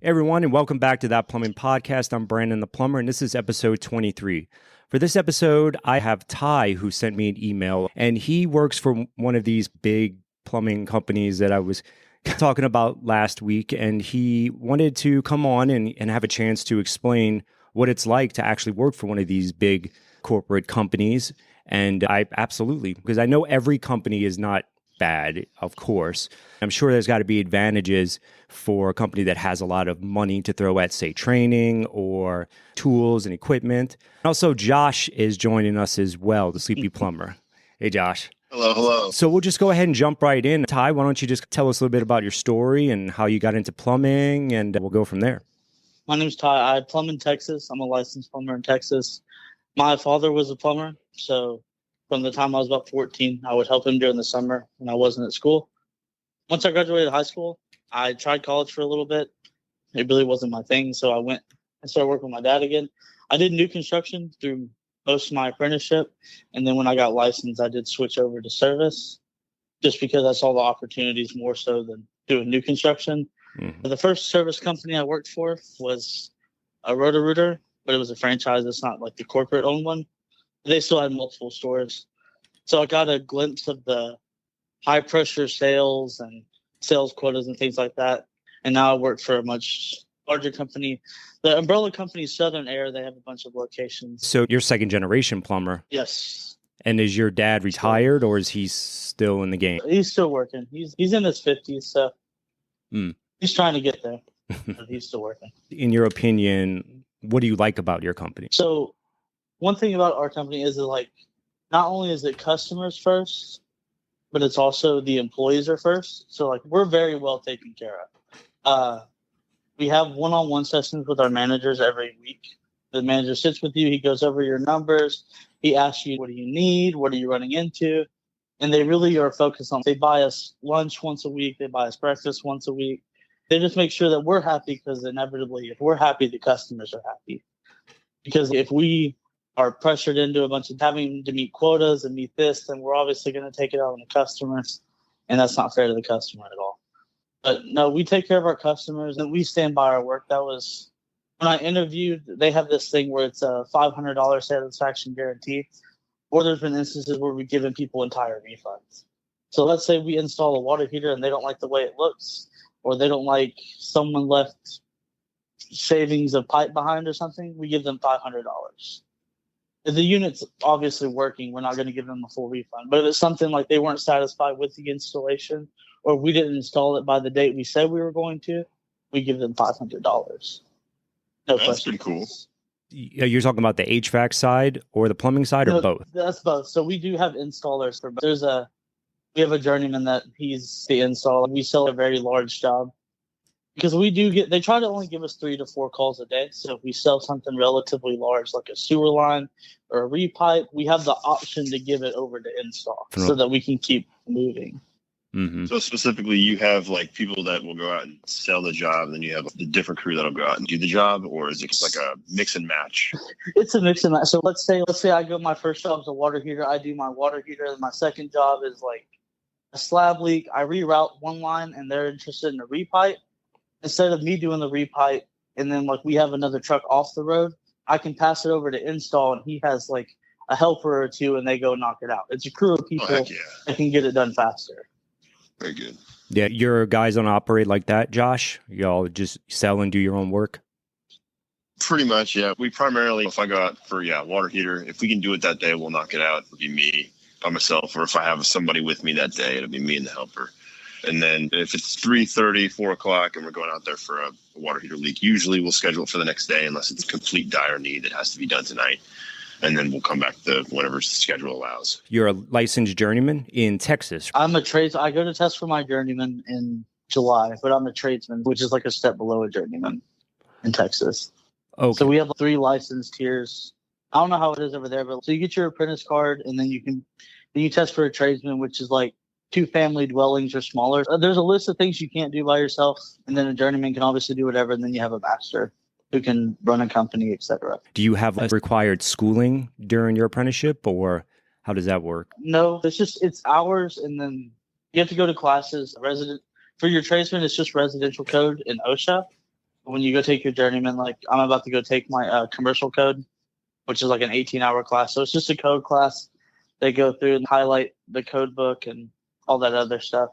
Hey everyone, and welcome back to That Plumbing Podcast. I'm Brandon the Plumber, and this is episode 23. For this episode, I have Ty, who sent me an email, and he works for one of these big plumbing companies that I was talking about last week, and he wanted to come on and have a chance to explain what it's like to actually work for one of these big corporate companies. And I absolutely, because I know every company is not bad, of course. I'm sure there's got to be advantages for a company that has a lot of money to throw at, say, training or tools and equipment. Also, Josh is joining us as well, the Sleepy Plumber. Hey, Josh. Hello. So we'll just go ahead and jump right in. Ty, why don't you just tell us a little bit about your story and how you got into plumbing, and we'll go from there. My name's Ty. I plumb in Texas. I'm a licensed plumber in Texas. My father was a plumber, so from the time I was about 14, I would help him during the summer when I wasn't at school. Once I graduated high school, I tried college for a little bit. It really wasn't my thing, so I went and started working with my dad again. I did new construction through most of my apprenticeship, and then when I got licensed, I did switch over to service just because I saw the opportunities more so than doing new construction. Mm-hmm. The first service company I worked for was a Roto-Rooter, but it was a franchise. It's not like the corporate-owned one. They still had multiple stores. So I got a glimpse of the high-pressure sales and sales quotas and things like that. And now I work for a much larger company. The umbrella company, Southern Air, they have a bunch of locations. So you're second-generation plumber? Yes. And is your dad retired, or is he still in the game? He's still working. He's in his 50s, so he's trying to get there. But he's still working. In your opinion, what do you like about your company? So one thing about our company is that, like, not only is it customers first, but it's also the employees are first. So, like, we're very well taken care of. We have one-on-one sessions with our managers every week. The manager sits with you. He goes over your numbers. He asks you, what do you need? What are you running into? And they really are focused on, they buy us lunch once a week. They buy us breakfast once a week. They just make sure that we're happy, because inevitably, if we're happy, the customers are happy. Because if we are pressured into a bunch of having to meet quotas and meet this, then we're obviously going to take it out on the customers, and that's not fair to the customer at all. But no, we take care of our customers, and we stand by our work. That was when I interviewed. They have this thing where it's a $500 satisfaction guarantee, or there's been instances where we've given people entire refunds. So let's say we install a water heater and they don't like the way it looks, or they don't like someone left shavings of pipe behind or something, we give them $500. If the unit's obviously working, we're not going to give them a full refund. But if it's something like they weren't satisfied with the installation, or we didn't install it by the date we said we were going to, we give them $500. No question. That's pretty cool. You're talking about the HVAC side or the plumbing side, or both? That's both. So we do have installers for both. We have a journeyman that he's the installer. We sell a very large job, because they try to only give us 3 to 4 calls a day. So if we sell something relatively large, like a sewer line or a repipe, we have the option to give it over to install so that we can keep moving. Mm-hmm. So specifically, you have like people that will go out and sell the job, and then you have the different crew that'll go out and do the job, or is it just like a mix and match? It's a mix and match. So let's say I go, my first job is a water heater. I do my water heater. And my second job is like a slab leak. I reroute one line, and they're interested in a repipe. Instead of me doing the repipe, and then like we have another truck off the road, I can pass it over to install, and he has like a helper or two, and they go knock it out. It's a crew of people that can get it done faster. Very good. Yeah, your guys don't operate like that, Josh? Y'all just sell and do your own work? Pretty much, yeah. We primarily, if I go out for water heater, if we can do it that day, we'll knock it out. It'll be me by myself, or if I have somebody with me that day, it'll be me and the helper. And then if it's 3:30, 4 o'clock, and we're going out there for a water heater leak, usually we'll schedule it for the next day unless it's a complete dire need that has to be done tonight. And then we'll come back to whatever the schedule allows. You're a licensed journeyman in Texas. I'm a I go to test for my journeyman in July, but I'm a tradesman, which is like a step below a journeyman in Texas. Okay. So we have 3 licensed tiers. I don't know how it is over there, but so you get your apprentice card, and then you test for a tradesman, which is like 2 family dwellings or smaller. There's a list of things you can't do by yourself, and then a journeyman can obviously do whatever, and then you have a master who can run a company, etc. Do you have required schooling during your apprenticeship, or how does that work? No, it's hours, and then you have to go to classes. For your tradesman, it's just residential code and OSHA. When you go take your journeyman, like I'm about to go take my commercial code, which is like an 18-hour class. So it's just a code class. They go through and highlight the code book and all that other stuff.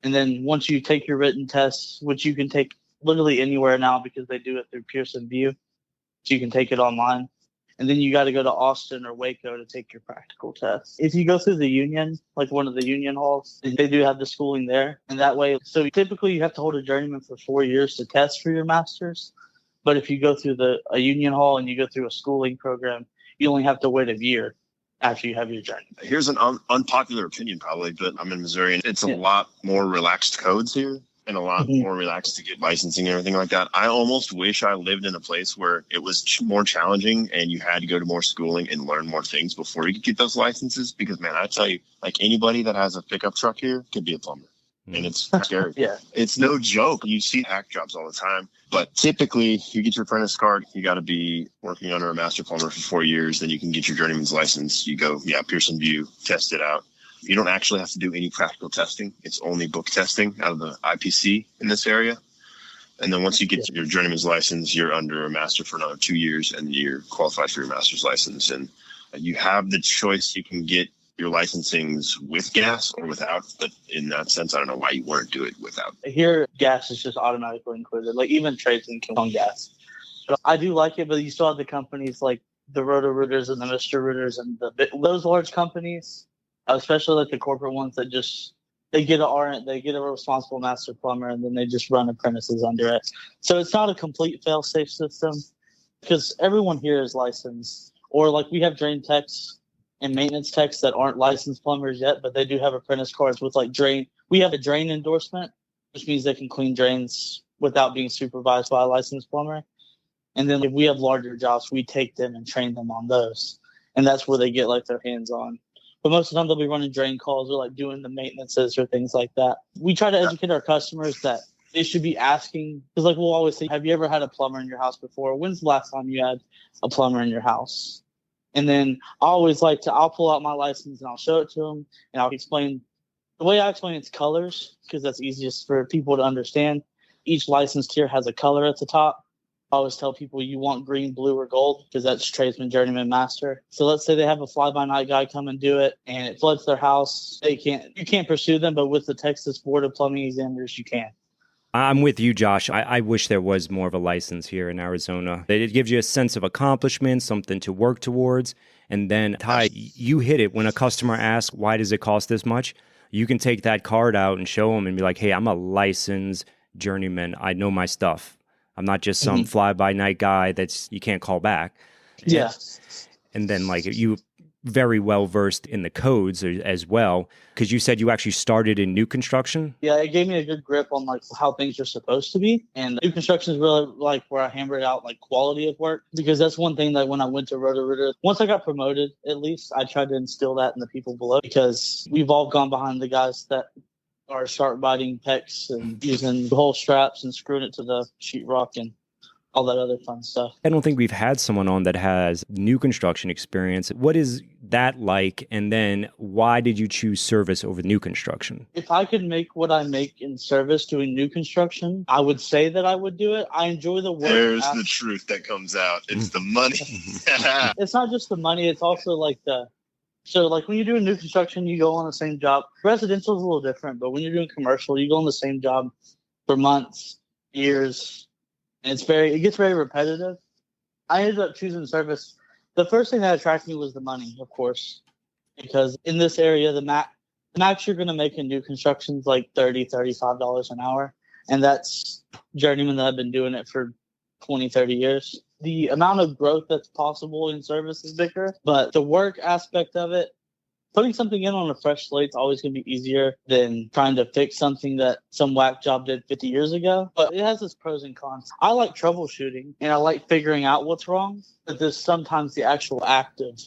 And then once you take your written tests, which you can take literally anywhere now because they do it through Pearson VUE, so you can take it online. And then you got to go to Austin or Waco to take your practical test. If you go through the union, like one of the union halls, they do have the schooling there. And that way, so typically you have to hold a journeyman for 4 years to test for your master's. But if you go through a union hall and you go through a schooling program, you only have to wait a year after you have your journeyman. Here's an unpopular opinion probably, but I'm in Missouri and it's a lot more relaxed codes here. And a lot more relaxed to get licensing and everything like that. I almost wish I lived in a place where it was more challenging and you had to go to more schooling and learn more things before you could get those licenses. Because, man, I tell you, like anybody that has a pickup truck here could be a plumber. And it's scary. Yeah. It's no joke. You see hack jobs all the time. But typically, you get your apprentice card. You got to be working under a master plumber for 4 years. Then you can get your journeyman's license. You go, Pearson VUE, test it out. You don't actually have to do any practical testing. It's only book testing out of the IPC in this area. And then once you get your journeyman's license, you're under a master for another 2 years and you're qualified for your master's license. And you have the choice. You can get your licensings with gas or without. But in that sense, I don't know why you wouldn't do it without. Here, gas is just automatically included. Like even tradesmen can on gas. But I do like it, but you still have the companies like the Roto-Rooters and the Mr. Rooters and those large companies. Especially like the corporate ones that they get a responsible master plumber and then they just run apprentices under it. So it's not a complete fail-safe system because everyone here is licensed. Or like we have drain techs and maintenance techs that aren't licensed plumbers yet, but they do have apprentice cards with like drain. We have a drain endorsement, which means they can clean drains without being supervised by a licensed plumber. And then if we have larger jobs, we take them and train them on those. And that's where they get like their hands on. But most of the time they'll be running drain calls or like doing the maintenances or things like that. We try to educate our customers that they should be asking, because like we'll always say, have you ever had a plumber in your house before? When's the last time you had a plumber in your house? And then I always I'll pull out my license and I'll show it to them and I'll explain. The way I explain it's colors, because that's easiest for people to understand. Each license tier has a color at the top. I always tell people you want green, blue, or gold because that's tradesman, journeyman, master. So let's say they have a fly-by-night guy come and do it and it floods their house. You can't pursue them, but with the Texas Board of Plumbing Examiners, you can. I'm with you, Josh. I wish there was more of a license here in Arizona. It gives you a sense of accomplishment, something to work towards. And then, Ty, you hit it. When a customer asks, why does it cost this much? You can take that card out and show them and be like, hey, I'm a licensed journeyman. I know my stuff. I'm not just some fly-by-night guy you can't call back. Yeah. And then like you very well versed in the codes as well, because you said you actually started in new construction. Yeah, it gave me a good grip on like how things are supposed to be. And new construction is really like where I hammered out like quality of work, because that's one thing that when I went to Roto-Rooter, once I got promoted, at least I tried to instill that in the people below, because we've all gone behind the guys that are sharp biting pecs and using the whole straps and screwing it to the sheetrock and all that other fun stuff. I don't think we've had someone on that has new construction experience. What is that like? And then why did you choose service over new construction? If I could make what I make in service doing new construction, I would say that I would do it. I enjoy the work. There's the truth that comes out. It's the money. It's not just the money. It's also like so like when you're doing new construction, you go on the same job. Residential is a little different, but when you're doing commercial, you go on the same job for months, years, and it gets very repetitive. I ended up choosing service. The first thing that attracted me was the money, of course, because in this area, the max you're going to make in new construction is like $30-$35 an hour, and that's journeyman that I've been doing it for 20-30 years. The amount of growth that's possible in service is bigger, but the work aspect of it, putting something in on a fresh slate is always going to be easier than trying to fix something that some whack job did 50 years ago. But it has its pros and cons. I like troubleshooting and I like figuring out what's wrong, but there's sometimes the actual act of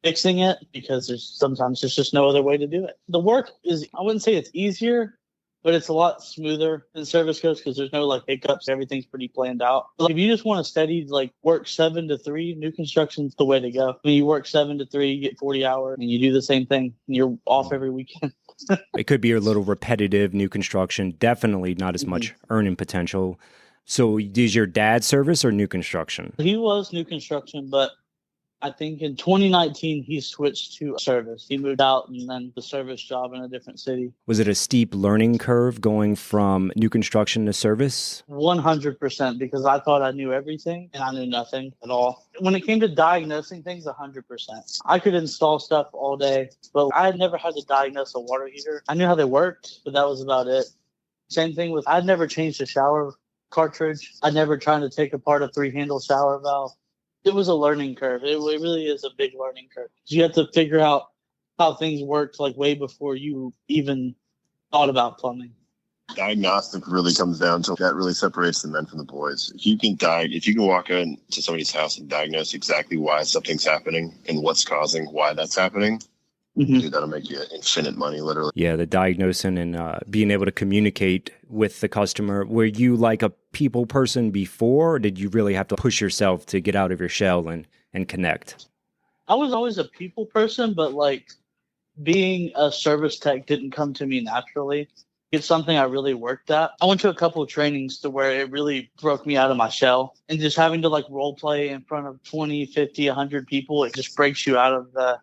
fixing it, because there's just no other way to do it. The work is, I wouldn't say it's easier, but it's a lot smoother than service goes because there's no like hiccups. Everything's pretty planned out. Like, if you just want to steady like work 7 to 3, new construction's the way to go. When you work 7 to 3, you get 40 hours and you do the same thing and you're off every weekend. It could be a little repetitive, new construction, definitely not as much earning potential. So is your dad service or new construction? He was new construction, but I think in 2019 he switched to service. He moved out and then the service job in a different city. Was it a steep learning curve going from new construction to service? 100%, because I thought I knew everything and I knew nothing at all. When it came to diagnosing things, 100%. I could install stuff all day, but I had never had to diagnose a water heater. I knew how they worked, but that was about it. Same thing with, I'd never changed a shower cartridge. I'd never tried to take apart a 3-handle shower valve. It was a learning curve. It really is a big learning curve. You have to figure out how things worked like way before you even thought about plumbing. Diagnostic really comes down to that really separates the men from the boys. If you can walk into somebody's house and diagnose exactly why something's happening and what's causing why that's happening, dude, that'll make you infinite money, literally. Yeah, the diagnosing and being able to communicate with the customer. Were you like a people person before, or did you really have to push yourself to get out of your shell and connect? I was always a people person, but like being a service tech didn't come to me naturally. It's something I really worked at. I went to a couple of trainings to where it really broke me out of my shell, and just having to like role play in front of 20, 50, 100 people, it just breaks you out of the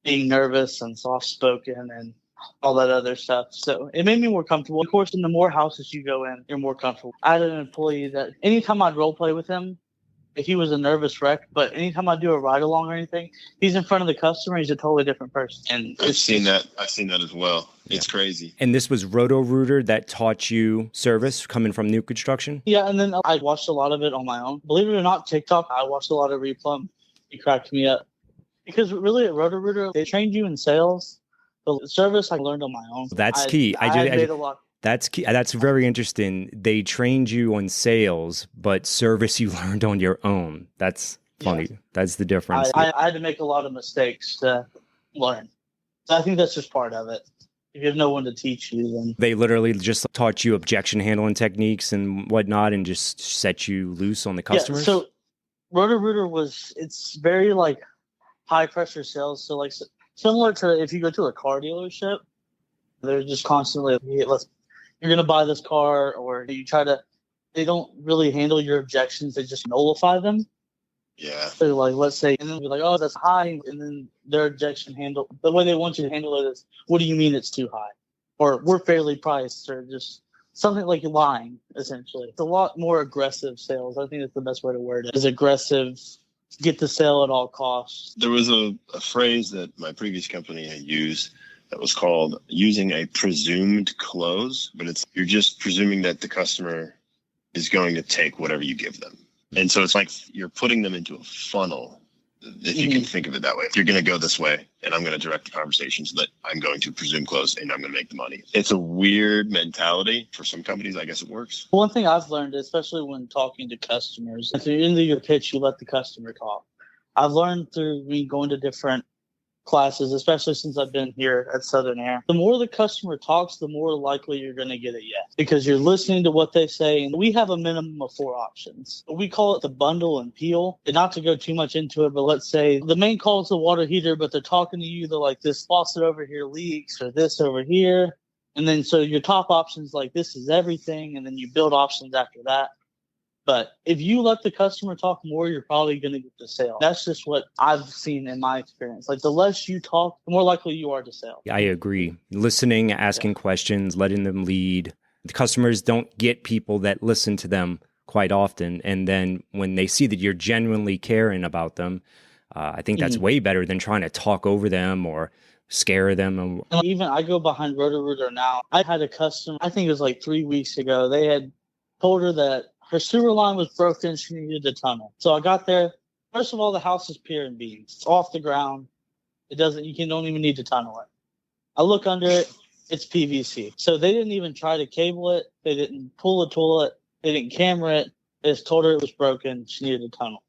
being nervous and soft-spoken and all that other stuff. So it made me more comfortable. Of course, in the more houses you go in, you're more comfortable. I had an employee that anytime I'd role play with him, if he was a nervous wreck, but anytime I do a ride along or anything, he's in front of the customer. He's a totally different person. And I've seen that as well. Yeah. It's crazy. And this was Roto-Rooter that taught you service coming from new construction? Yeah, and then I watched a lot of it on my own. Believe it or not, TikTok, I watched a lot of Replumb. He cracked me up. Because really at Roto-Rooter, they trained you in sales. The service I learned on my own. That's key. I made a lot. That's key. That's very interesting. They trained you on sales, but service you learned on your own. That's funny. Yeah. That's the difference. I had to make a lot of mistakes to learn. So I think that's just part of it. If you have no one to teach you, then... They literally just taught you objection handling techniques and whatnot and just set you loose on the customers? Yeah, so Roto-Rooter it's very like high pressure sales. So like similar to if you go to a car dealership, they're just constantly, you're going to buy this car, or they don't really handle your objections. They just nullify them. Yeah. So like, let's say, and then be like, oh, that's high. And then their objection the way they want you to handle it is, what do you mean it's too high? Or we're fairly priced, or just something like lying, essentially. It's a lot more aggressive sales. I think that's the best way to word it, is aggressive. Get the sale at all costs. There was a phrase that my previous company had used that was called using a presumed close, but you're just presuming that the customer is going to take whatever you give them. And so it's like you're putting them into a funnel, if you can think of it that way. If you're going to go this way, and I'm going to direct the conversation so that I'm going to presume close and I'm going to make the money. It's a weird mentality. For some companies, I guess it works. One thing I've learned, especially when talking to customers, at the end of your pitch, you let the customer talk. I've learned through me going to different classes, especially since I've been here at Southern Air. The more the customer talks, the more likely you're going to get a yes, because you're listening to what they say. And we have a minimum of 4 options. We call it the bundle and peel. And not to go too much into it, but let's say the main call is the water heater, but they're talking to you. They're like, this faucet over here leaks, or this over here. And then so your top options like this is everything. And then you build options after that. But if you let the customer talk more, you're probably going to get the sale. That's just what I've seen in my experience. Like the less you talk, the more likely you are to sell. I agree. Listening, asking questions, letting them lead. The customers don't get people that listen to them quite often. And then when they see that you're genuinely caring about them, I think that's way better than trying to talk over them or scare them. Even I go behind Roto-Rooter now. I had a customer, I think it was like 3 weeks ago. They had told her that her sewer line was broken. She needed a tunnel. So I got there. First of all, the house is pier and beam. It's off the ground. You don't even need to tunnel it. I look under it. It's PVC. So they didn't even try to cable it. They didn't pull the toilet. They didn't camera it. They just told her it was broken. She needed a tunnel.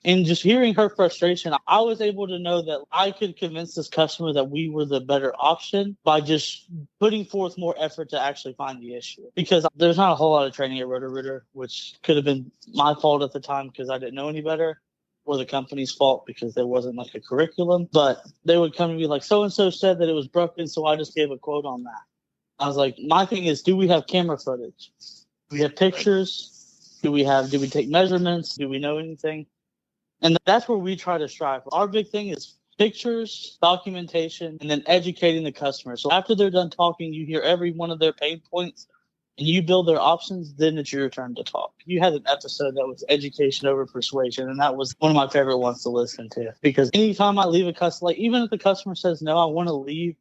And just hearing her frustration, I was able to know that I could convince this customer that we were the better option by just putting forth more effort to actually find the issue. Because there's not a whole lot of training at Roto-Rooter, which could have been my fault at the time because I didn't know any better, or the company's fault because there wasn't like a curriculum. But they would come and be like, so-and-so said that it was broken, so I just gave a quote on that. I was like, my thing is, do we have camera footage? Do we have pictures? Do we take measurements? Do we know anything? And that's where we try to strive. Our big thing is pictures, documentation, and then educating the customer. So after they're done talking, you hear every one of their pain points and you build their options, then it's your turn to talk. You had an episode that was education over persuasion, and that was one of my favorite ones to listen to. Because anytime I leave a customer, like even if the customer says no, I want to leave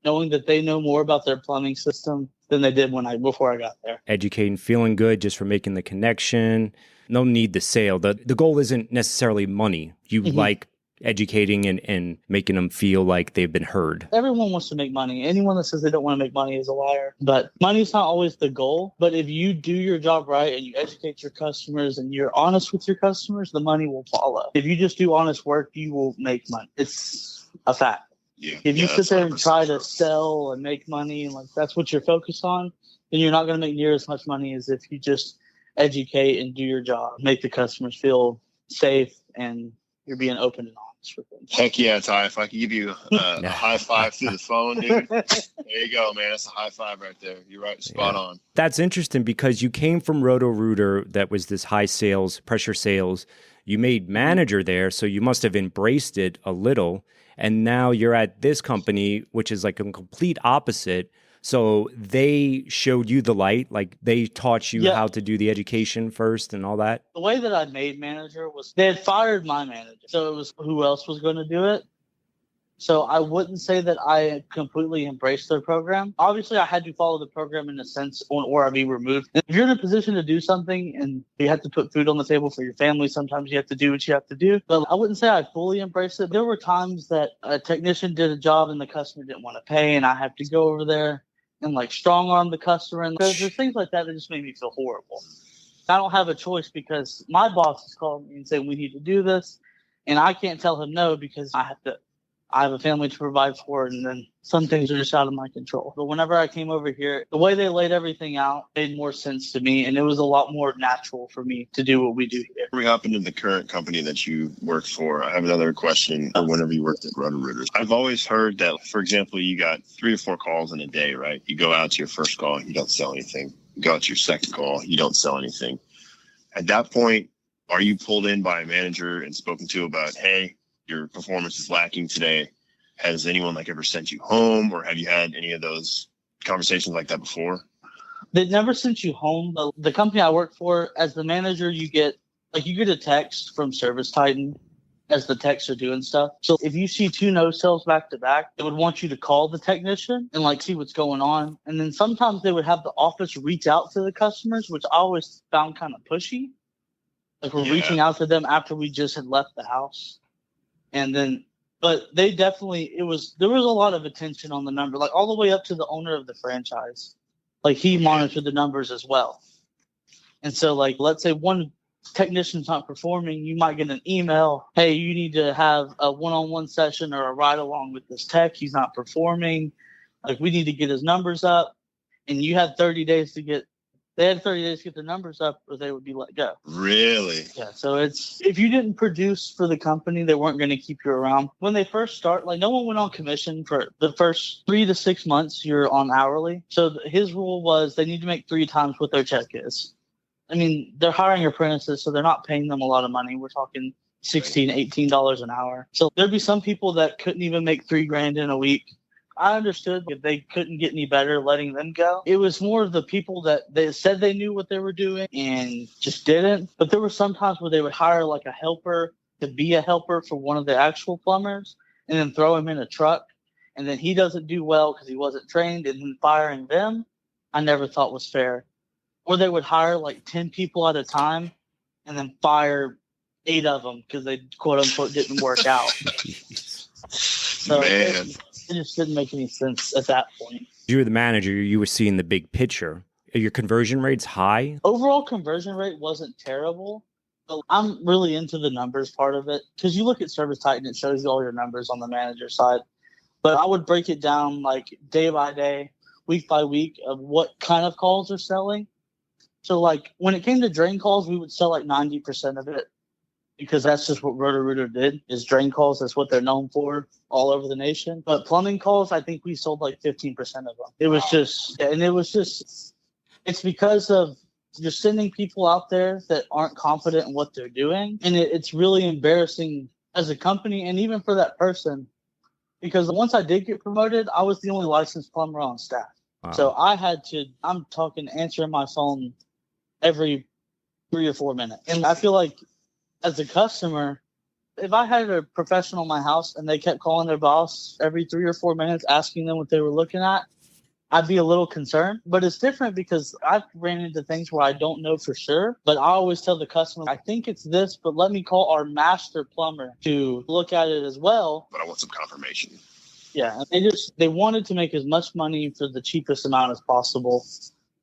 knowing that they know more about their plumbing system than they did before I got there. Educating, feeling good just for making the connection. No need the sale. The goal isn't necessarily money. You like educating and making them feel like they've been heard. Everyone wants to make money. Anyone that says they don't want to make money is a liar. But money's not always the goal. But if you do your job right and you educate your customers and you're honest with your customers, the money will follow. If you just do honest work, you will make money. It's a fact. Yeah, if you sit there and try to sell and make money, and like that's what you're focused on, then you're not going to make near as much money as if you just educate and do your job, make the customers feel safe, and you're being open and honest with them. Heck yeah, Ty. If I could give you a high five through the phone, dude, there you go, man. That's a high five right there. You're right, spot on. That's interesting because you came from Roto-Rooter that was this high sales, pressure sales. You made manager there, so you must have embraced it a little. And now you're at this company, which is like a complete opposite. So they showed you the light, like they taught you how to do the education first and all that. The way that I made manager was they had fired my manager. So it was who else was going to do it. So I wouldn't say that I completely embraced their program. Obviously, I had to follow the program in a sense or I'd be removed. And if you're in a position to do something and you have to put food on the table for your family, sometimes you have to do what you have to do. But I wouldn't say I fully embraced it. There were times that a technician did a job and the customer didn't want to pay, and I have to go over there and like strong arm the customer. And there's things like that just made me feel horrible. I don't have a choice because my boss has called me and said, we need to do this. And I can't tell him no because I have a family to provide for, and then some things are just out of my control. But whenever I came over here, the way they laid everything out made more sense to me, and it was a lot more natural for me to do what we do here. We hop into the current company that you work for. I have another question. Whenever you worked at Roto-Rooter, I've always heard that, for example, you got 3 or 4 calls in a day, right? You go out to your first call, you don't sell anything. You go out to your second call, you don't sell anything. At that point, are you pulled in by a manager and spoken to about, hey, your performance is lacking today? Has anyone ever sent you home, or have you had any of those conversations like that before? They never sent you home. The company I work for, as the manager, you get a text from Service Titan as the techs are doing stuff. So if you see 2 no sales back to back, they would want you to call the technician and see what's going on. And then sometimes they would have the office reach out to the customers, which I always found kind of pushy. We're reaching out to them after we just had left the house. And then, but they definitely, there was a lot of attention on the number, all the way up to the owner of the franchise. He monitored the numbers as well. And so let's say one technician's not performing, you might get an email, hey, you need to have a one-on-one session or a ride along with this tech. He's not performing. We need to get his numbers up. And you have 30 days to get They had 30 days to get their numbers up or they would be let go. Really? Yeah. So if you didn't produce for the company, they weren't going to keep you around. When they first start, no one went on commission for the first 3 to 6 months. You're on hourly. So his rule was they need to make 3 times what their check is. I mean, they're hiring apprentices, so they're not paying them a lot of money. We're talking $16, $18 an hour. So there'd be some people that couldn't even make $3,000 in a week. I understood if they couldn't get any better, letting them go. It was more of the people that they said they knew what they were doing and just didn't. But there were some times where they would hire a helper to be a helper for one of the actual plumbers and then throw him in a truck. And then he doesn't do well because he wasn't trained, and then firing them, I never thought was fair. Or they would hire 10 people at a time and then fire 8 of them because they quote unquote didn't work out. So Man. It just didn't make any sense at that point. You were the manager, you were seeing the big picture. Are your conversion rates high? Overall conversion rate wasn't terrible. But I'm really into the numbers part of it because you look at Service Titan, it shows you all your numbers on the manager side. But I would break it down day by day, week by week of what kind of calls they're selling. So when it came to drain calls, we would sell 90% of it because that's just what Roto-Rooter did, is drain calls. That's what they're known for all over the nation. But plumbing calls, I think we sold 15% of them. It was just, it's because of You're sending people out there that aren't confident in what they're doing. And it's really embarrassing as a company and even for that person. Because once I did get promoted, I was the only licensed plumber on staff. Wow. So I had to, I'm talking, answering my phone every 3 or 4 minutes. And I feel like as a customer, if I had a professional in my house and they kept calling their boss every 3 or 4 minutes, asking them what they were looking at, I'd be a little concerned. But it's different because I've ran into things where I don't know for sure. But I always tell the customer, I think it's this, but let me call our master plumber to look at it as well. But I want some confirmation. Yeah, they wanted to make as much money for the cheapest amount as possible.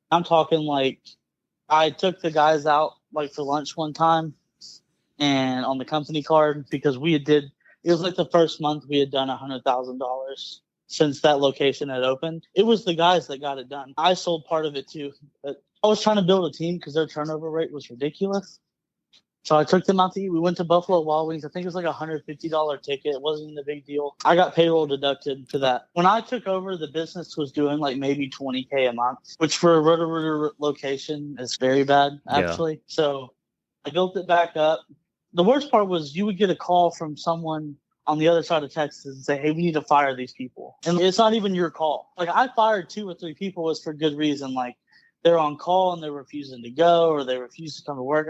I'm talking like I took the guys out like for lunch one time and on the company card because it was like the first month we had done $100,000 since that location had opened. It was the guys that got it done. I sold part of it too. But I was trying to build a team because their turnover rate was ridiculous. So I took them out to eat. We went to Buffalo Wild Wings. I think it was like a $150 ticket. It wasn't a big deal. I got payroll deducted for that. When I took over, the business was doing like maybe $20K a month, which for a Roto-Rooter location is very bad, actually. Yeah. So I built it back up. The worst part was you would get a call from someone on the other side of Texas and say, hey, we need to fire these people. And it's not even your call. Like I fired 2 or 3 people was for good reason. Like they're on call and they're refusing to go or they refuse to come to work.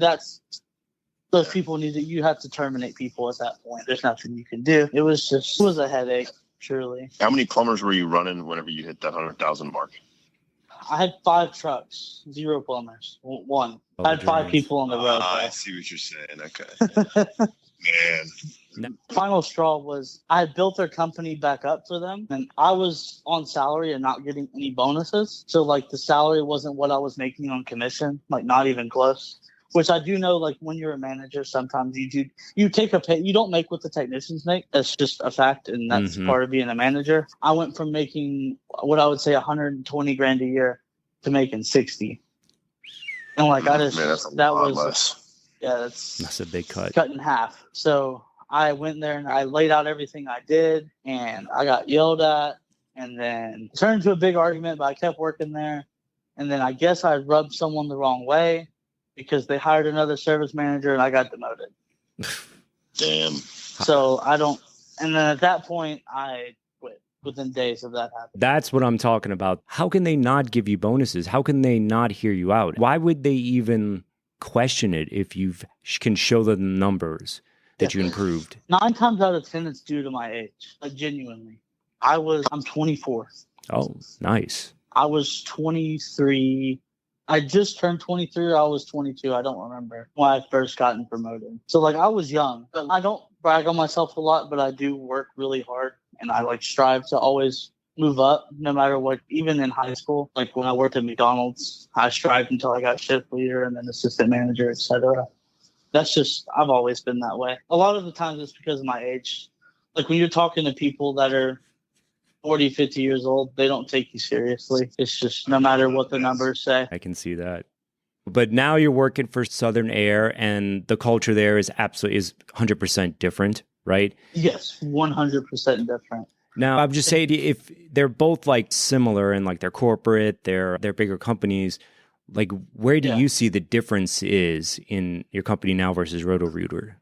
Those people you have to terminate people at that point. There's nothing you can do. It was a headache, truly. How many plumbers were you running whenever you hit that 100,000 mark? I had 5 trucks, 0 plumbers, 1. I had 5 people on the road. I see what you're saying. Okay. Man. Final straw was I had built their company back up for them, and I was on salary and not getting any bonuses. So, like, the salary wasn't what I was making on commission, like, not even close. Which I do know, like, when you're a manager, sometimes you take a pay. You don't make what the technicians make. That's just a fact, and that's part of being a manager. I went from making what I would say $120,000 a year to making 60. And like that's a big cut. Cut in half. So I went there and I laid out everything I did, and I got yelled at, and then it turned into a big argument. But I kept working there, and then I guess I rubbed someone the wrong way, because they hired another service manager and I got demoted. Damn. So and then at that point I quit within days of that happening. That's what I'm talking about. How can they not give you bonuses? How can they not hear you out? Why would they even question it if you can show them the numbers that you improved? 9 times out of 10, it's due to my age. Like genuinely. I'm 24. Oh, nice. I was 23. I just turned 23 or I was 22. I don't remember when I first gotten promoted. So like I was young, but I don't brag on myself a lot, but I do work really hard and I like strive to always move up no matter what. Even in high school, like when I worked at McDonald's, I strived until I got shift leader and then assistant manager, etc. That's just, I've always been that way. A lot of the times it's because of my age. Like when you're talking to people that are 40, 50 years old, they don't take you seriously. It's just no matter what the numbers say. I can see that. But now you're working for Southern Air and the culture there is 100% different, right? Yes, 100% different. Now, I'm just saying if they're both like similar and like they're corporate, they're bigger companies, like where do you see the difference is in your company now versus Roto-Rooter?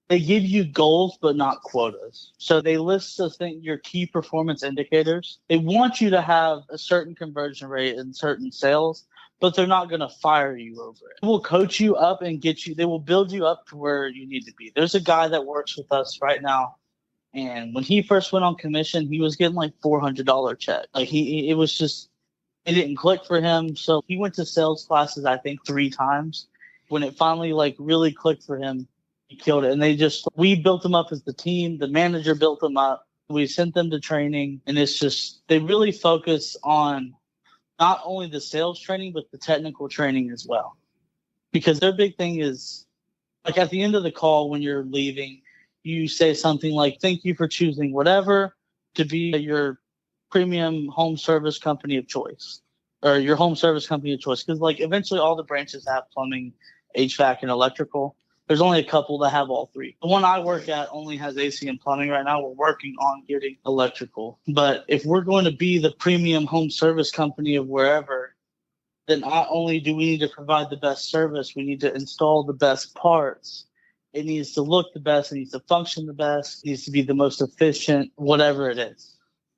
They give you goals, but not quotas. So they list your key performance indicators. They want you to have a certain conversion rate and certain sales, but they're not going to fire you over it. They will coach you up and they will build you up to where you need to be. There's a guy that works with us right now. And when he first went on commission, he was getting like $400 check. Like it didn't click for him. So he went to sales classes, I think 3 times. When it finally like really clicked for him, he killed it. And we built them up as the team. The manager built them up. We sent them to training. And it's just, they really focus on not only the sales training, but the technical training as well. Because their big thing is, like at the end of the call when you're leaving, you say something like, thank you for choosing whatever to be your premium home service company of choice. Or your home service company of choice. Because like eventually all the branches have plumbing, HVAC, and electrical. There's only a couple that have all 3. The one I work at only has AC and plumbing right now. We're working on getting electrical. But if we're going to be the premium home service company of wherever, then not only do we need to provide the best service, we need to install the best parts. It needs to look the best. It needs to function the best. It needs to be the most efficient, whatever it is.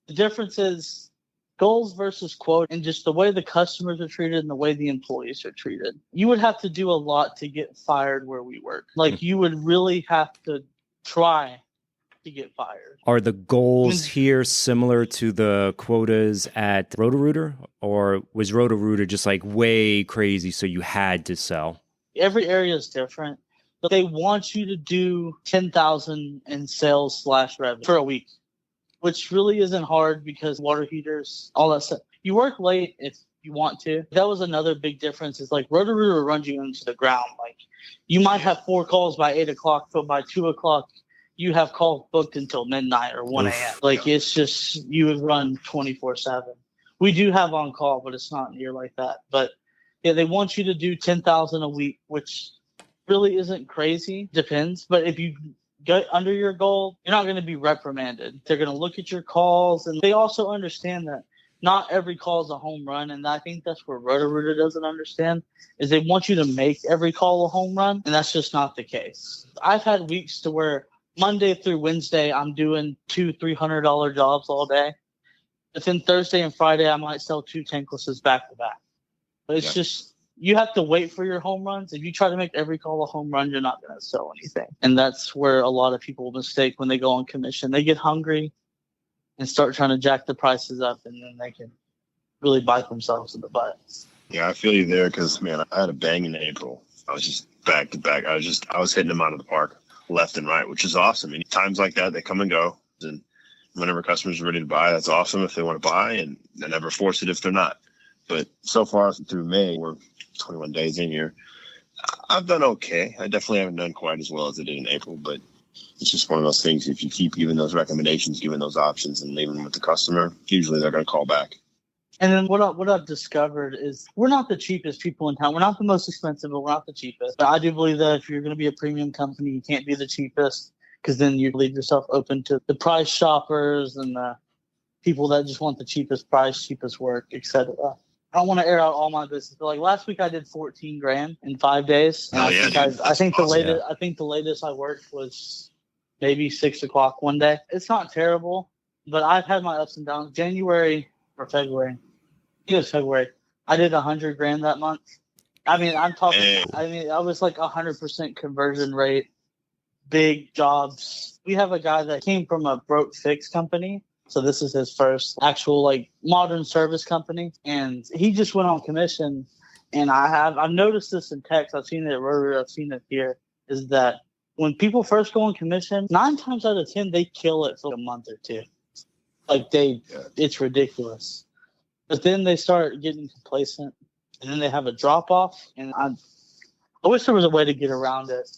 The difference is goals versus quote, and just the way the customers are treated and the way the employees are treated. You would have to do a lot to get fired where we work. Like, you would really have to try to get fired. Are the goals here similar to the quotas at Roto-Rooter, or was Roto-Rooter just like way crazy so you had to sell? Every area is different, but they want you to do 10,000 in sales / revenue for a week, which really isn't hard because water heaters, all that stuff. You work late if you want to. That was another big difference, is like Roto-Rooter runs you into the ground. Like, you might have 4 calls by 8 o'clock, but by 2 o'clock, you have calls booked until midnight or 1 a.m. Like, it's just, you would run 24/7. We do have on call, but it's not near like that. But yeah, they want you to do 10,000 a week, which really isn't crazy. Depends. But if you get under your goal, you're not going to be reprimanded. They're going to look at your calls, and they also understand that not every call is a home run. And I think that's where Roto-Rooter doesn't understand, is they want you to make every call a home run, and that's just not the case. I've had weeks to where Monday through Wednesday, I'm doing $200-$300 jobs all day. But then Thursday and Friday, I might sell 2 tanklesses back to back. But it's just, you have to wait for your home runs. If you try to make every call a home run, you're not going to sell anything. And that's where a lot of people mistake when they go on commission. They get hungry and start trying to jack the prices up, and then they can really bite themselves in the butt. Yeah, I feel you there because, man, I had a bang in April. I was just back to back. I was hitting them out of the park left and right, which is awesome. And times like that, they come and go. And whenever customers are ready to buy, that's awesome if they want to buy, and I never force it if they're not. But so far through May, we're 21 days in here, I've done okay. I definitely haven't done quite as well as I did in April, but it's just one of those things. If you keep giving those recommendations, giving those options, and leaving them with the customer, usually they're going to call back. And then what I've discovered is we're not the cheapest people in town. We're not the most expensive, but we're not the cheapest. But I do believe that if you're going to be a premium company, you can't be the cheapest, because then you leave yourself open to the price shoppers and the people that just want the cheapest price, cheapest work, etc. I don't want to air out all my business, but like last week I did $14,000 in 5 days. And I think the latest I worked was maybe 6 o'clock one day. It's not terrible, but I've had my ups and downs. January or February. It was February. I did $100,000 that month. I mean, I was like 100% conversion rate, big jobs. We have a guy that came from a broke fix company. So this is his first actual like modern service company. And he just went on commission. And I've noticed this in text. I've seen it at Roto-Rooter. I've seen it here, is that when people first go on commission, 9 times out of 10, they kill it for a month or two. Like it's ridiculous. But then they start getting complacent, and then they have a drop off. And I wish there was a way to get around it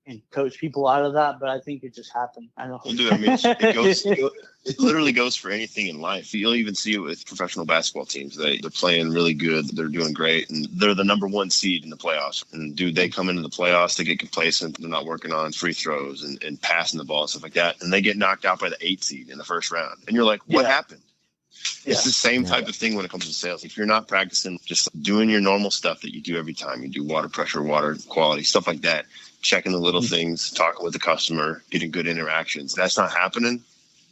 and coach people out of that, but I think it just happened. I don't know. I mean, it literally goes for anything in life. You'll even see it with professional basketball teams. They're playing really good. They're doing great, and they're the number 1 seed in the playoffs. And dude, they come into the playoffs, they get complacent. They're not working on free throws and passing the ball and stuff like that, and they get knocked out by the 8 seed in the first round. And you're like, what happened? It's the same type of thing when it comes to sales. If you're not practicing, just doing your normal stuff that you do every time, you do water pressure, water quality, stuff like that, checking the little things, talking with the customer, getting good interactions. That's not happening,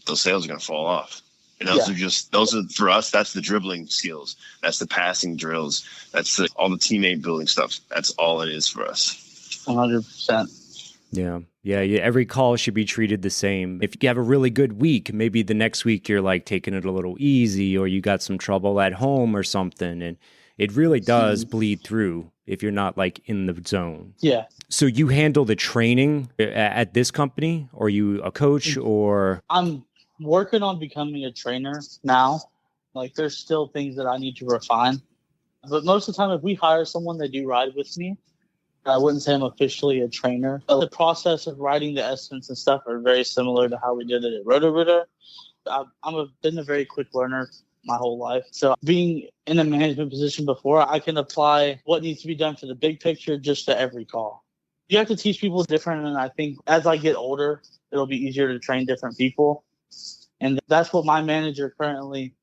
those sales are going to fall off. And those are for us, that's the dribbling skills. That's the passing drills. That's all the teammate building stuff. That's all it is for us. 100%. Yeah. Every call should be treated the same. If you have a really good week, maybe the next week you're like taking it a little easy, or you got some trouble at home or something. And it really does bleed through if you're not like in the zone. Yeah. So you handle the training at this company, or are you a coach, or? I'm working on becoming a trainer now. Like, there's still things that I need to refine. But most of the time, if we hire someone, they do ride with me. I wouldn't say I'm officially a trainer. But the process of writing the estimates and stuff are very similar to how we did it at Roto-Rooter. I've been a very quick learner my whole life. So being in a management position before, I can apply what needs to be done for the big picture just to every call. You have to teach people different, and I think as I get older, it'll be easier to train different people. And that's what my manager currently,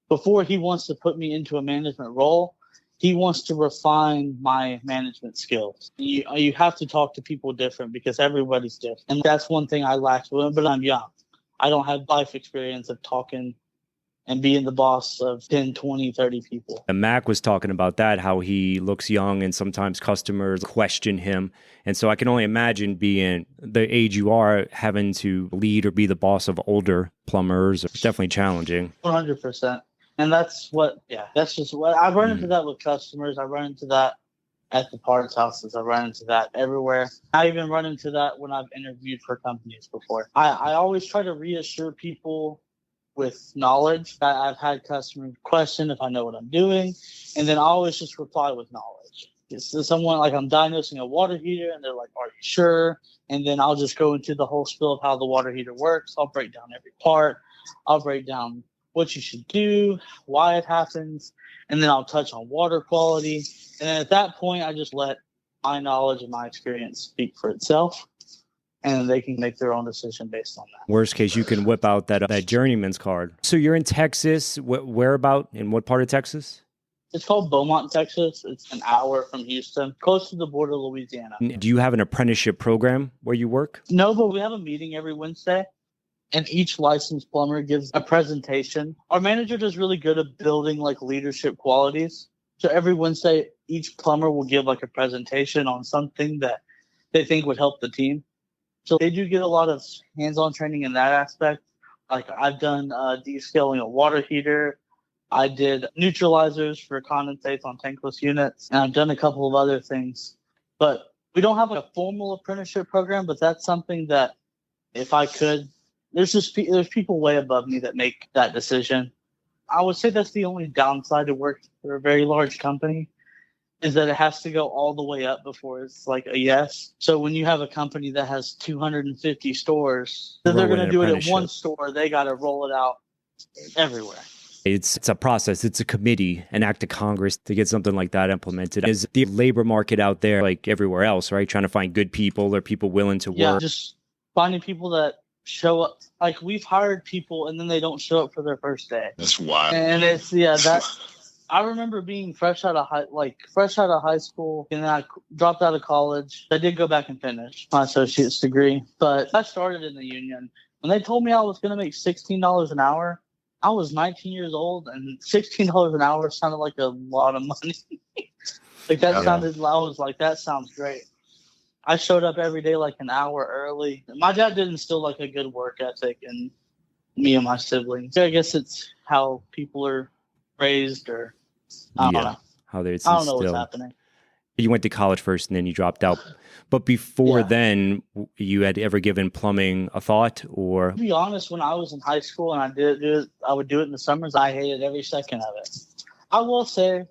before he wants to put me into a management role, he wants to refine my management skills. You have to talk to people different because everybody's different. And that's one thing I lack, but I'm young. I don't have life experience of talking and being the boss of 10, 20, 30 people. And Mac was talking about that, how he looks young and sometimes customers question him. And so I can only imagine being the age you are, having to lead or be the boss of older plumbers. It's definitely challenging. 100%. And that's just what I run into that with customers. I run into that at the parts houses. I run into that everywhere. I even run into that when I've interviewed for companies before. I always try to reassure people with knowledge. I've had customers question if I know what I'm doing, and then I always just reply with knowledge. So someone, like, I'm diagnosing a water heater, and they're like, "Are you sure?" And then I'll just go into the whole spiel of how the water heater works. I'll break down every part. I'll break down what you should do, why it happens, and then I'll touch on water quality. And then at that point, I just let my knowledge and my experience speak for itself, and they can make their own decision based on that. Worst case, you can whip out that journeyman's card. So you're in Texas. Where about? In what part of Texas? It's called Beaumont, Texas. It's an hour from Houston, close to the border of Louisiana. Do you have an apprenticeship program where you work? No, but we have a meeting every Wednesday, and each licensed plumber gives a presentation. Our manager does really good at building like leadership qualities. So every Wednesday, each plumber will give like a presentation on something that they think would help the team. So they do get a lot of hands-on training in that aspect. Like, I've done descaling a water heater. I did neutralizers for condensates on tankless units, and I've done a couple of other things. But we don't have a formal apprenticeship program, but that's something that if I could, there's people way above me that make that decision. I would say that's the only downside to work for a very large company, is that it has to go all the way up before it's like a yes. So when you have a company that has 250 stores, if they're going to do it at one store, they got to roll it out everywhere. It's a process. It's a committee, an act of Congress to get something like that implemented. Is the labor market out there like everywhere else, right? Trying to find good people or people willing to work. Yeah, just finding people that show up. Like, we've hired people and then they don't show up for their first day. That's wild. And it's, that I remember being fresh out of high school, and then I dropped out of college. I did go back and finish my associate's degree, but I started in the union. When they told me I was going to make $16 an hour, I was 19 years old, and $16 an hour sounded like a lot of money. I was like, that sounds great. I showed up every day like an hour early. My dad did instill like a good work ethic in me and my siblings. I guess it's how people are raised, or I don't know. How they're I don't know what's happening. You went to college first and then you dropped out. But before then, you had ever given plumbing a thought? Or, to be honest, when I was in high school and I would do it in the summers, I hated every second of it. I will say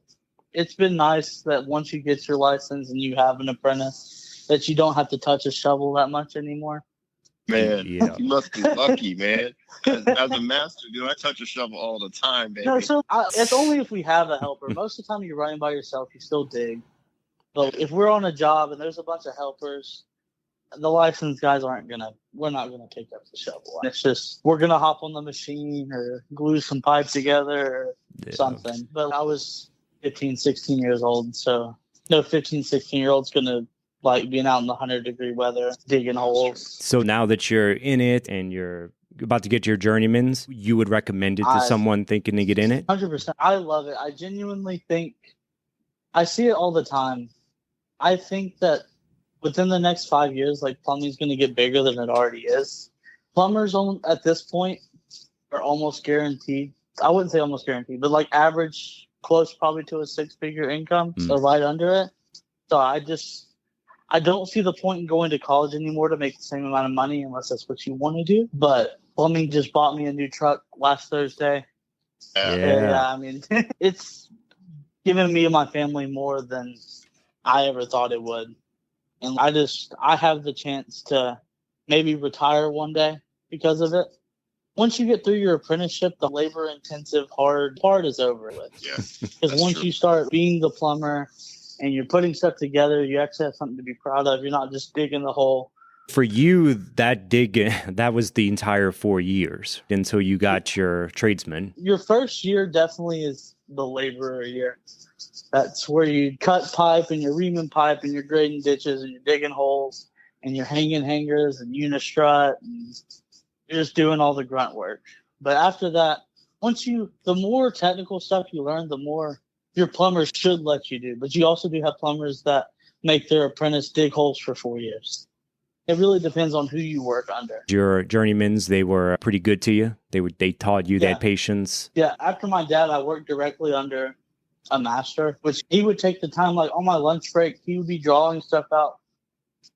it's been nice that once you get your license and you have an apprentice, that you don't have to touch a shovel that much anymore. Man, you must be lucky, man. As a master, I touch a shovel all the time, baby. No, so it's only if we have a helper. Most of the time you're running by yourself, you still dig. But if we're on a job and there's a bunch of helpers, the licensed guys we're not gonna take up the shovel. It's just, we're gonna hop on the machine or glue some pipe together or something. But I was 15, 16 years old, so no 15, 16-year-old's gonna like being out in the 100-degree weather, digging holes. So now that you're in it and you're about to get your journeyman's, you would recommend it to someone thinking to get in it? 100%. I love it. I genuinely think, I see it all the time. I think that within the next 5 years, like, plumbing's going to get bigger than it already is. Plumbers at this point are almost guaranteed. I wouldn't say almost guaranteed, but like average, close probably to a 6-figure income, so right under it. So I don't see the point in going to college anymore to make the same amount of money unless that's what you want to do. But plumbing just bought me a new truck last Thursday. Yeah, I mean, it's given me and my family more than I ever thought it would. And I have the chance to maybe retire one day because of it. Once you get through your apprenticeship, the labor-intensive, hard part is over with. Yeah, because once you start being the plumber and you're putting stuff together, you actually have something to be proud of. You're not just digging the hole. For you, that was the entire 4 years until you got your tradesman. Your first year definitely is the laborer year. That's where you cut pipe and you're reaming pipe and you're grading ditches and you're digging holes and you're hanging hangers and unistrut and you're just doing all the grunt work. But after that, the more technical stuff you learn, the more your plumbers should let you do. But you also do have plumbers that make their apprentice dig holes for 4 years. It really depends on who you work under. Your journeymans, they were pretty good to you? They taught you, they had patience? Yeah, after my dad, I worked directly under a master, which he would take the time, like on my lunch break, he would be drawing stuff out.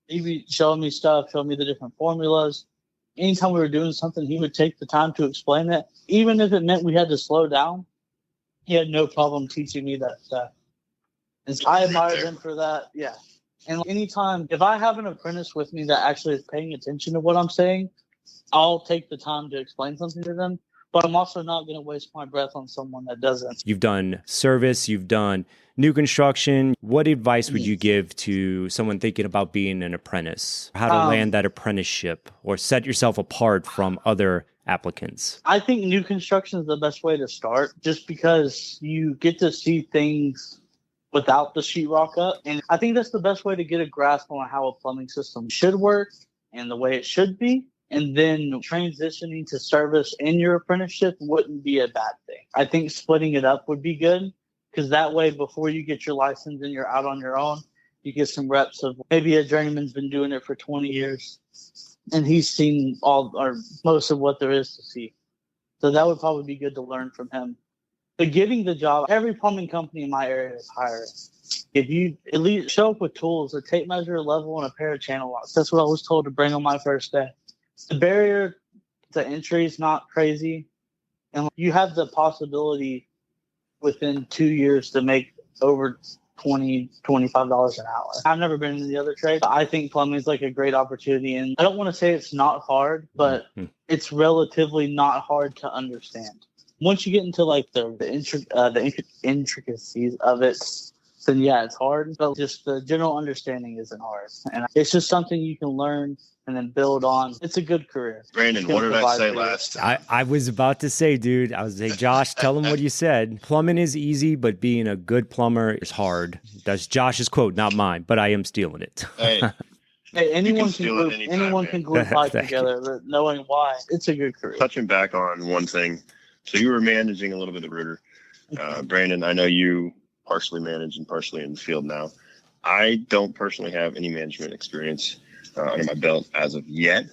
He'd be showing me stuff, showing me the different formulas. Anytime we were doing something, he would take the time to explain it. Even if it meant we had to slow down, he had no problem teaching me that stuff. And so I admired him for that. Yeah. And anytime, if I have an apprentice with me that actually is paying attention to what I'm saying, I'll take the time to explain something to them. But I'm also not going to waste my breath on someone that doesn't. You've done service, you've done new construction. What advice would you give to someone thinking about being an apprentice? How to land that apprenticeship or set yourself apart from other applicants? I think new construction is the best way to start, just because you get to see things without the sheetrock up. And I think that's the best way to get a grasp on how a plumbing system should work and the way it should be. And then transitioning to service in your apprenticeship wouldn't be a bad thing. I think splitting it up would be good, because that way, before you get your license and you're out on your own, you get some reps of maybe a journeyman's been doing it for 20 years and he's seen all or most of what there is to see. So that would probably be good to learn from him. But getting the job, every plumbing company in my area is hiring. If you at least show up with tools, a tape measure, a level, and a pair of channel locks, that's what I was told to bring on my first day. The barrier to entry is not crazy, and you have the possibility within 2 years to make over $20, $25 an hour. I've never been in the other trade. I think plumbing is like a great opportunity, and I don't want to say it's not hard, but it's relatively not hard to understand. Once you get into like the intricacies of it, then yeah, it's hard. But just the general understanding isn't hard, and it's just something you can learn and then build on. It's a good career. Brandon, what did I say last time? I was about to say, dude, I was like, Josh, tell him what you said. Plumbing is easy, but being a good plumber is hard. That's Josh's quote, not mine, but I am stealing it. Hey, anyone can glue pipe together, but knowing why, it's a good career. Touching back on one thing. So you were managing a little bit of Rooter. Brandon, I know you partially manage and partially in the field now. I don't personally have any management experience under my belt as of yet,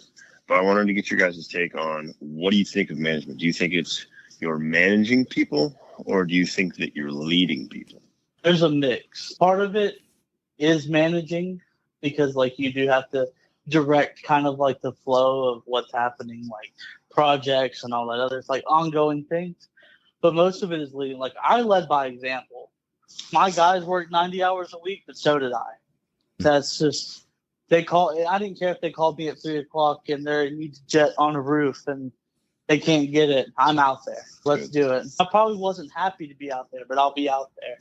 but I wanted to get your guys' take on, what do you think of management? Do you think it's you're managing people, or do you think that you're leading people? There's a mix. Part of it is managing, because like you do have to direct kind of like the flow of what's happening, like projects and all that other like ongoing things. But most of it is leading. Like I led by example. My guys worked 90 hours a week, but so did I. That's just, I didn't care if they called me at 3:00 and they need to jet on a roof and they can't get it. I'm out there. Let's do it. I probably wasn't happy to be out there, but I'll be out there.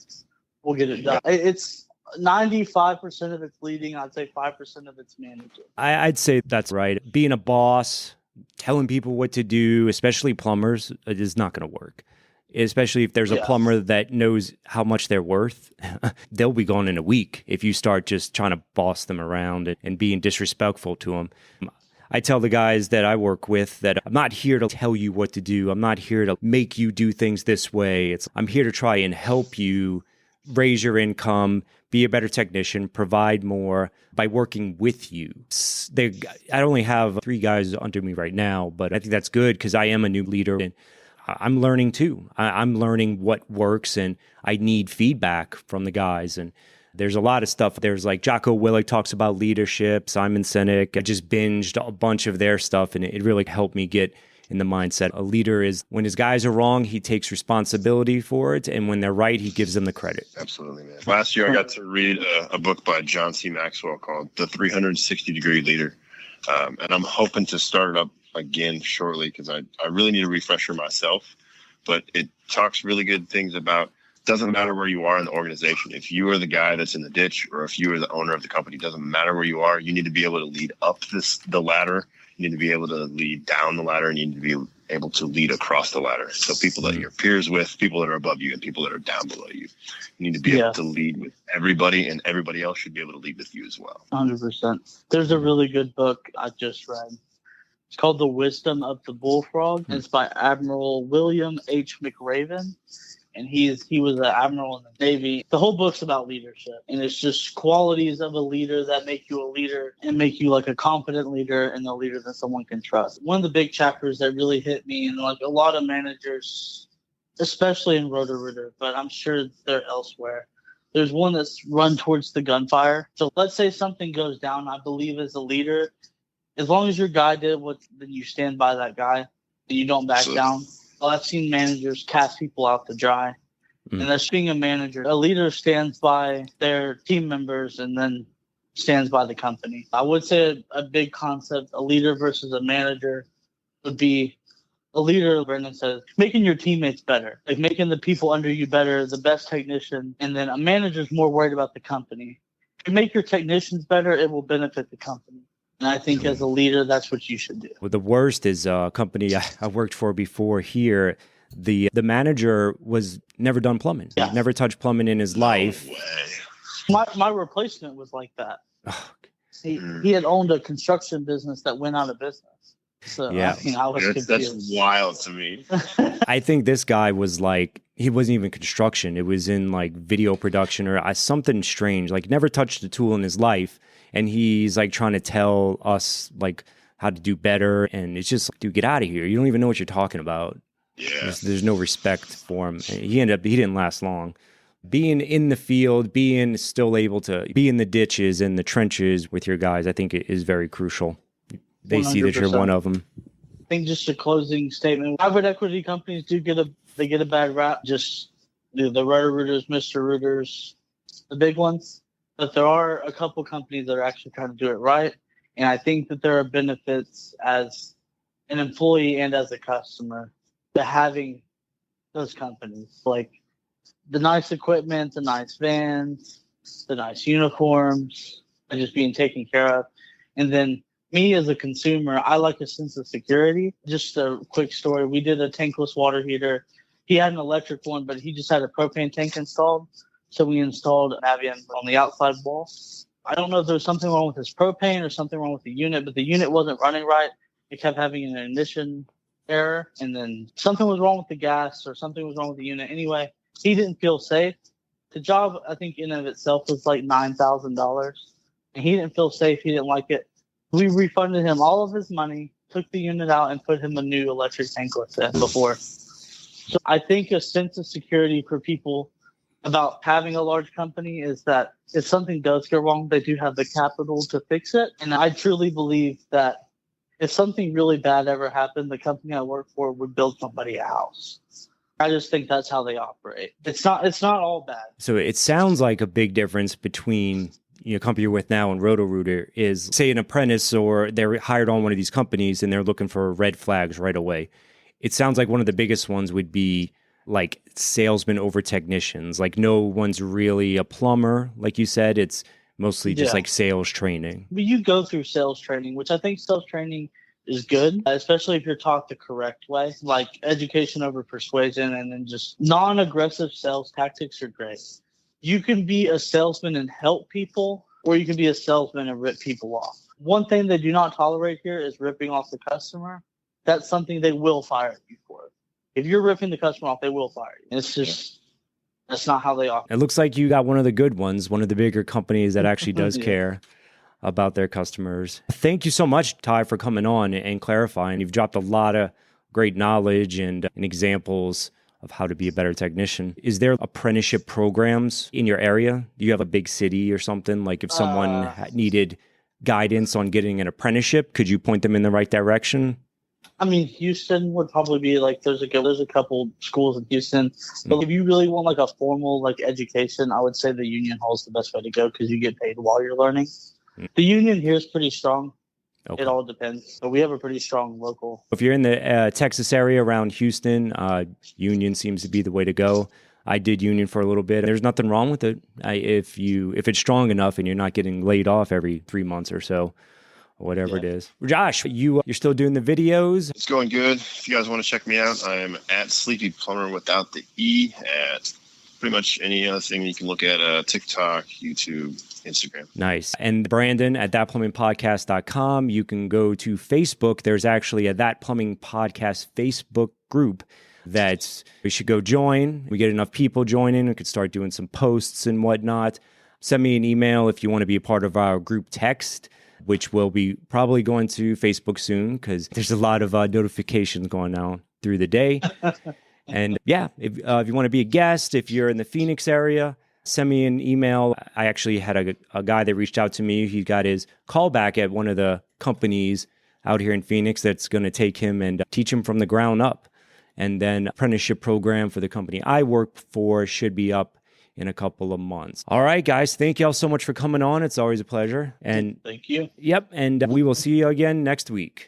We'll get it done. It's 95% of it's leading. I'd say 5% of it's managing. I'd say that's right. Being a boss, telling people what to do, especially plumbers, it is not going to work. Especially if there's a plumber that knows how much they're worth, they'll be gone in a week if you start just trying to boss them around and being disrespectful to them. I tell the guys that I work with that I'm not here to tell you what to do. I'm not here to make you do things this way. I'm here to try and help you raise your income, be a better technician, provide more by working with you. I only have 3 guys under me right now, but I think that's good because I am a new leader and I'm learning too. I'm learning what works, and I need feedback from the guys. And there's a lot of stuff. There's like Jocko Willink talks about leadership, Simon Sinek. I just binged a bunch of their stuff, and it really helped me get in the mindset. A leader is, when his guys are wrong, he takes responsibility for it, and when they're right, he gives them the credit. Absolutely, man. Last year, I got to read a book by John C. Maxwell called The 360-Degree Leader, and I'm hoping to start it up again shortly because I really need a refresher myself. But it talks really good things about, doesn't matter where you are in the organization. If you are the guy that's in the ditch or if you are the owner of the company, doesn't matter where you are. You need to be able to lead up the ladder. You need to be able to lead down the ladder, and you need to be able to lead across the ladder. So people that you're peers with, people that are above you, and people that are down below you. You need to be able to lead with everybody, and everybody else should be able to lead with you as well. 100%. There's a really good book I just read. It's called The Wisdom of the Bullfrog. And it's by Admiral William H. McRaven. And he was an admiral in the Navy. The whole book's about leadership. And it's just qualities of a leader that make you a leader and make you like a confident leader and a leader that someone can trust. One of the big chapters that really hit me, and like a lot of managers, especially in Roto-Rooter, but I'm sure they're elsewhere, there's one that's run towards the gunfire. So let's say something goes down. I believe as a leader, as long as your guy did what, then you stand by that guy and you don't back down. Well, I've seen managers cast people out to dry. And that's being a manager. A leader stands by their team members and then stands by the company. I would say a big concept, a leader versus a manager, would be a leader, Brendan says, making your teammates better, like making the people under you better, the best technician. And then a manager's more worried about the company. If you make your technicians better, it will benefit the company. And I think as a leader, that's what you should do. Well, the worst is a company I worked for before here. The manager was never done plumbing. Yeah. Never touched plumbing in his life. My replacement was like that. He had owned a construction business that went out of business. So yeah. I was confused. That's wild to me. I think this guy was like, he wasn't even construction. It was in like video production or something strange, like never touched a tool in his life. And he's like trying to tell us like how to do better. And it's just, dude, get out of here. You don't even know what you're talking about. Yeah. There's no respect for him. He didn't last long. Being in the field, being still able to be in the ditches and the trenches with your guys, I think it is very crucial. They 100%. See that you're one of them. I think just a closing statement. Private equity companies get a bad rap. Just the Roto-Rooters, Mr. Rooters, the big ones. But there are a couple companies that are actually trying to do it right. And I think that there are benefits as an employee and as a customer to having those companies. Like the nice equipment, the nice vans, the nice uniforms, and just being taken care of. And then me as a consumer, I like a sense of security. Just a quick story. We did a tankless water heater. He had an electric one, but he just had a propane tank installed. So we installed an Avian on the outside wall. I don't know if there was something wrong with his propane or something wrong with the unit, but the unit wasn't running right. It kept having an ignition error, and then something was wrong with the gas or something was wrong with the unit. Anyway, he didn't feel safe. The job, I think, in and of itself was like $9,000, and he didn't feel safe. He didn't like it. We refunded him all of his money, took the unit out, and put him a new electric tankless in before. So I think a sense of security for people about having a large company is that if something does go wrong, they do have the capital to fix it. And I truly believe that if something really bad ever happened, the company I work for would build somebody a house. I just think that's how they operate. It's not all bad. So it sounds like a big difference between company you're with now and Roto-Rooter is, say, an apprentice or they're hired on one of these companies and they're looking for red flags right away. It sounds like one of the biggest ones would be like salesmen over technicians. Like no one's really a plumber, like you said. It's mostly just like sales training. But you go through sales training, which I think sales training is good, especially if you're taught the correct way, like education over persuasion, and then just non-aggressive sales tactics are great. You can be a salesman and help people, or you can be a salesman and rip people off. One thing they do not tolerate here is ripping off the customer. That's something they will fire you for. If you're ripping the customer off, they will fire you. It's just, that's not how they operate. It looks like you got one of the good ones, one of the bigger companies that actually does care about their customers. Thank you so much, Ty, for coming on and clarifying. You've dropped a lot of great knowledge and examples of how to be a better technician. Is there apprenticeship programs in your area? Do you have a big city or something? Like if someone needed guidance on getting an apprenticeship, could you point them in the right direction? I mean, Houston would probably be like, there's a couple schools in Houston. But if you really want like a formal like education, I would say the Union Hall is the best way to go because you get paid while you're learning. The Union here is pretty strong. Okay. It all depends. But we have a pretty strong local. If you're in the Texas area around Houston, Union seems to be the way to go. I did Union for a little bit. There's nothing wrong with it. If it's strong enough and you're not getting laid off every 3 months or so. whatever it is. Josh, you're still doing the videos? It's going good. If you guys want to check me out, I'm at Sleepy Plumber without the E at pretty much any other thing you can look at, TikTok, YouTube, Instagram. Nice. And Brandon at thatplumbingpodcast.com. You can go to Facebook. There's actually a That Plumbing Podcast Facebook group that we should go join. We get enough people joining. We could start doing some posts and whatnot. Send me an email if you want to be a part of our group text, which will be probably going to Facebook soon because there's a lot of notifications going on through the day. And yeah, if you want to be a guest, if you're in the Phoenix area, send me an email. I actually had a guy that reached out to me. He got his callback at one of the companies out here in Phoenix that's going to take him and teach him from the ground up. And then apprenticeship program for the company I work for should be up in a couple of months. All right, guys. Thank you all so much for coming on. It's always a pleasure. And thank you. Yep. And we will see you again next week.